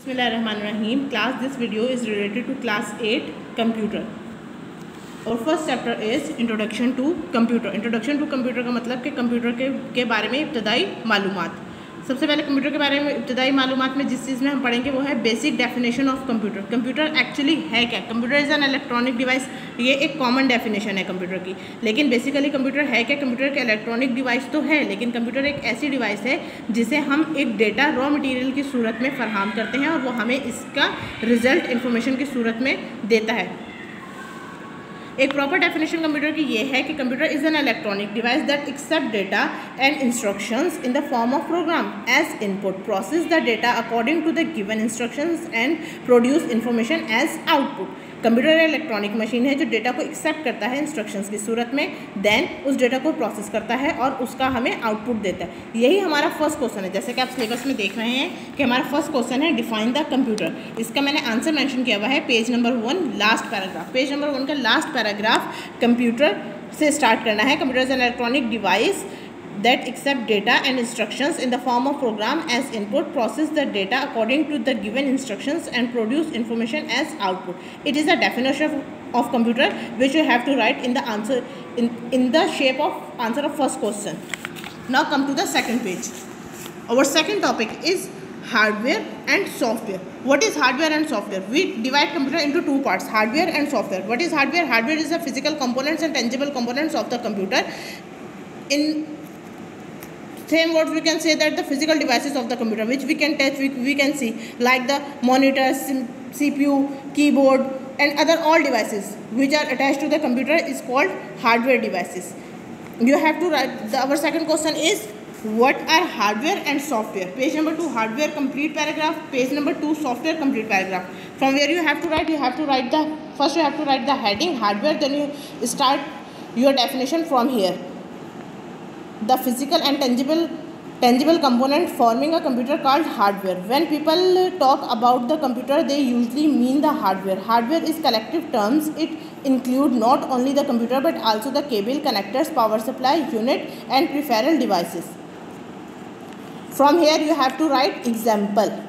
Bismillahirrahmanirrahim. Class, this video is related to class 8 computer. और first chapter is introduction to computer. Introduction to computer का मतलब कि computer के बारे में इब्तदाई मालूमात. सबसे पहले कंप्यूटर के बारे में इब्तदाई मालूमात में जिस चीज़ में हम पढ़ेंगे वो है basic definition of computer. Computer actually है क्या? Computer is an electronic device. ये एक कॉमन डेफिनेशन है कंप्यूटर की. लेकिन बेसिकली कंप्यूटर है क्या? कंप्यूटर एक इलेक्ट्रॉनिक डिवाइस तो है, लेकिन कंप्यूटर एक ऐसी डिवाइस है जिसे हम एक डेटा रॉ मटेरियल की सूरत में फराहम करते हैं और वो हमें इसका रिजल्ट इंफॉर्मेशन की सूरत में देता है. एक प्रॉपर डेफिनेशन कंप्यूटर की ये है कि computer is an electronic device that accept data and instructions in the form of program as input, process the data according to the given instructions and produce information as output. Computer electronic machine है जो data को accept करता है instructions की सूरत में, then उस data को process करता है और उसका हमें आउटपुट देता है. यही हमारा फर्स्ट क्वेश्चन है. जैसे कि आप सिलेबस में देख रहे हैं कि हमारा फर्स्ट क्वेश्चन है डिफाइन द कंप्यूटर. इसका मैंने आंसर मेंशन किया हुआ है page number 1 last paragraph. Page number 1 का लास्ट पैराग्राफ कंप्यूटर से स्टार्ट करना है. Computer is an electronic device that accept data and instructions in the form of program as input, process the data according to the given instructions and produce information as output. It is a definition of computer which you have to write in the answer in the shape of answer of first question. Now come to the second page. Our second topic is hardware and software. What is hardware and software? We divide computer into two parts, hardware and software. What is hardware? Hardware is the physical components and tangible components of the computer. In same words we can say that the physical devices of the computer which we can touch, we can see, like the monitor, CPU, keyboard and other all devices which are attached to the computer is called hardware devices. You have to write our second question is what are hardware and software. Page number 2 hardware complete paragraph, page number 2 software complete paragraph. From where you have to write the first you have to write the heading hardware, then you start your definition from here. The physical and tangible component forming a computer called hardware. When people talk about the computer, they usually mean the hardware. Hardware is collective terms. It include not only the computer but also the cable, connectors, power supply unit and peripheral devices. From here you have to write example.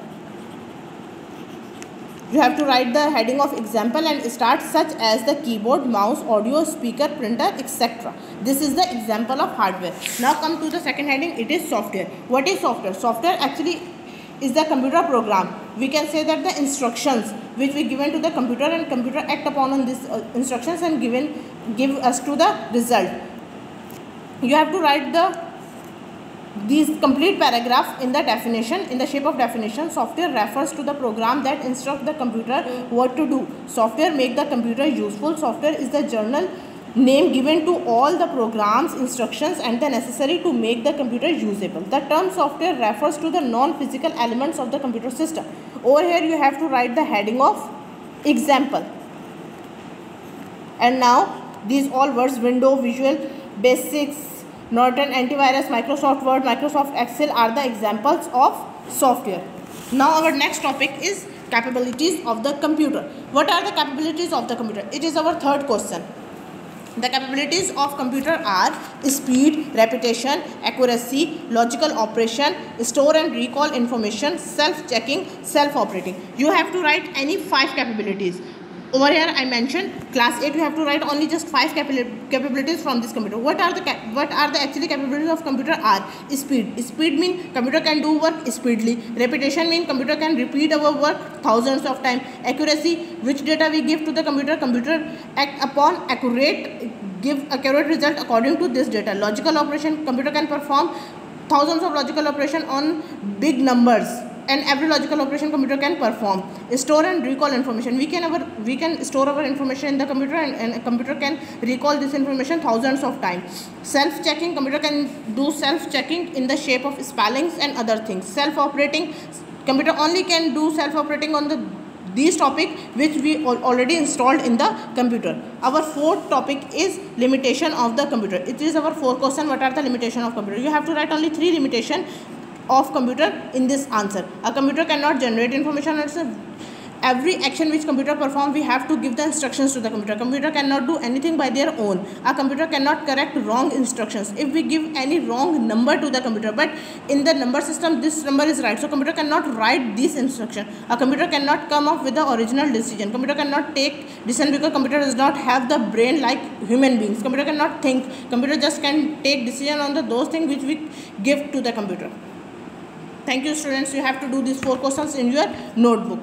You have to write the heading of example and start such as the keyboard, mouse, audio, speaker, printer, etc. This is the example of hardware. Now come to the second heading. It is software. What is software? Software actually is the computer program. We can say that the instructions which we given to the computer and computer act upon on these instructions and give us to the result. You have to write these complete paragraph in the definition, in the shape of definition. Software refers to the program that instruct the computer what to do. Software make the computer useful. Software is the general name given to all the programs, instructions and the necessary to make the computer usable. The term software refers to the non-physical elements of the computer system. Over here you have to write the heading of example. And now these all words, Windows, Visual Basics, Norton Antivirus, Microsoft Word, Microsoft Excel are the examples of software. Now our next topic is capabilities of the computer. What are the capabilities of the computer? It is our third question. The capabilities of computer are speed, repetition, accuracy, logical operation, store and recall information, self-checking, self-operating. You have to write any 5 capabilities. Over here I mentioned class 8 you have to write only just 5 capabilities from this computer. What are the actually capabilities of computer are speed. Speed mean computer can do work speedily. Repetition mean computer can repeat our work thousands of times. Accuracy, which data we give to the computer act upon give accurate result according to this data. Logical operation, computer can perform thousands of logical operation on big numbers and every logical operation computer can perform. Store and recall information, we can store our information in the computer and a computer can recall this information thousands of times. Self-checking, computer can do self-checking in the shape of spellings and other things. Self-operating, computer only can do self-operating on these topic which we already installed in the computer. Our fourth topic is limitation of the computer. It is our fourth question. What are the limitation of computer? You have to write only 3 limitation of computer in this answer. A computer cannot generate information every action which computer perform, we have to give the instructions to the computer. Computer cannot do anything by their own. A computer cannot correct wrong instructions. If we give any wrong number to the computer, but in the number system this number is right, so computer cannot write this instruction. A computer cannot come up with the original decision. Computer cannot take decision because computer does not have the brain like human beings. Computer cannot think. Computer just can take decision on those things which we give to the computer. Thank you, students. You have to do these 4 questions in your notebook.